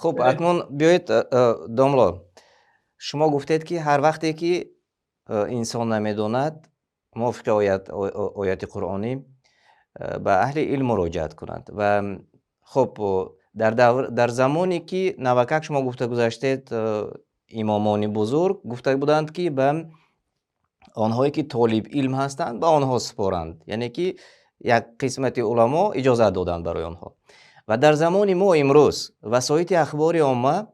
خب اکنون بیایید داملا شما گفتید که هر وقتی که انسان نمیداند موافق آیات قرآنی به اهل علم مراجعت کنند و خب در زمانی که نوکک شما گفته گذاشتید امامان بزرگ گفته بودند که به آنهایی که طالب علم هستند به آنها سپارند، یعنی که یک قسمت علما اجازه دادند برای آنها. و در زمان ما امروز وسایط اخبار عامه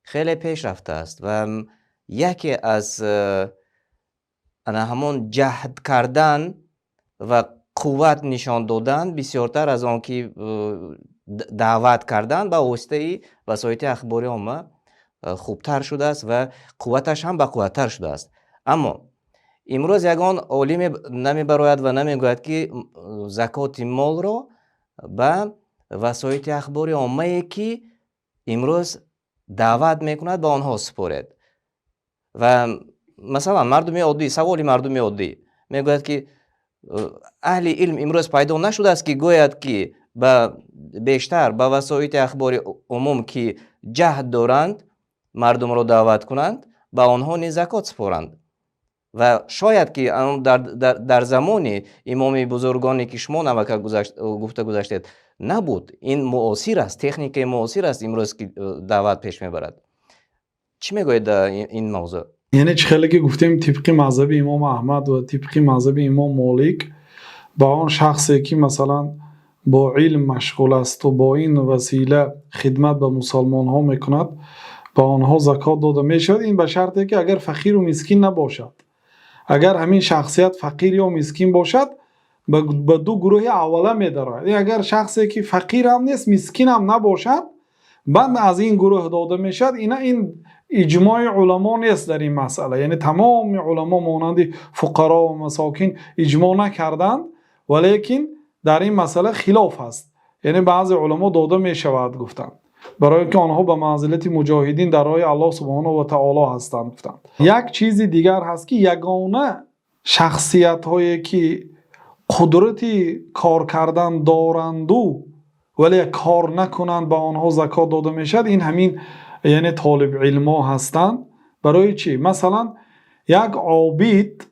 خیلی پیش رفته است و یکی از همون جهد کردن و قوت نشان دادن بسیارتر از آن که دعوت کردن به واسطه وسایط اخبار عامه خوبتر شده است و قوتش هم به قوتتر شده است. اما امروز یگان عالم نمیبراید و نمیگوید که زکات مال را به وسایط اخبار عامه که امروز دعوت میکند به آنها سپارید. و مثلا مردم عادی، سوال مردم عادی میگوید که اهل علم امروز پیدا نشده است که گوید که بیشتر به وسایط اخبار عموم که جهد دارند مردم را دعوت کنند به آنها نیز زکات سپارند. و شاید که در زمان امام بزرگانی که شما نوکه گفته گذاشتید نبود، این معاصر است، تکنیک معاصر است امروز که دعوت پیش میبرد. چی میگوید در این موضوع؟ یعنی چه خیلی که گفتیم طبق مذهب امام احمد و طبق مذهب امام مالک با آن شخصی که مثلا با علم مشغول است و با این وسیله خدمت به مسلمان ها میکند با آنها زکات داده میشد، این به شرطی که اگر فقیر و مسکین نباشد. اگر همین شخصیت فقیر یا مسکین باشد به دو گروه اوله می‌دارد. اگر شخصی که فقیر هم نیست مسکین هم نباشد بعد از این گروه داده میشد. این اجماع علما نیست در این مسئله، یعنی تمام علما مانند فقرا و مساکین اجماع نکردند، ولیکن در این مسئله خلاف است. یعنی بعضی علما داده میشود گفتند برای اینکه آنها به منزلت مجاهدین در راه الله سبحانه و تعالی هستند گفتند. یک چیز دیگر هست که یگانه شخصیت هایی که قدرت کار کردن دارند ولی کار نکنند به آنها زکات داده میشد، این همین یعنی طالب علما هستند. برای چی؟ مثلا یک عابد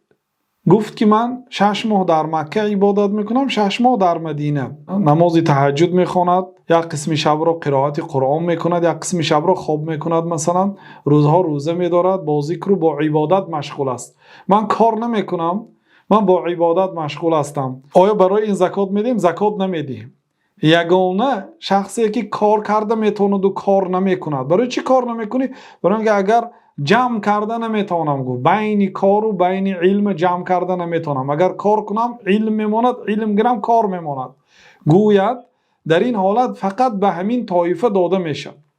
گفت که من 6 ماه در مکه عبادت میکنم، 6 ماه در مدینه نماز تهجد میخواند، یک قسم شب را قرائت قرآن میکند، یک قسم شب را خواب میکند، مثلا روزها روزه میدارد، با ذکر و با عبادت مشغول است. من کار نمیکنم، من با عبادت مشغول هستم. آیا برای این زکات میدیم؟ زکات نمیدیم. یگانه شخصی که کار کرده میتواند و کار نمیکند. برای چی کار نمیکنی؟ برای اینکه اگر جمع کرده نمیتونم گفت بین کار و بین علم جمع کرده نمیتونم. اگر کار کنم علم میماند، علم گرم کار میماند. گوید در این حالت فقط به همین طایفه داده میشه.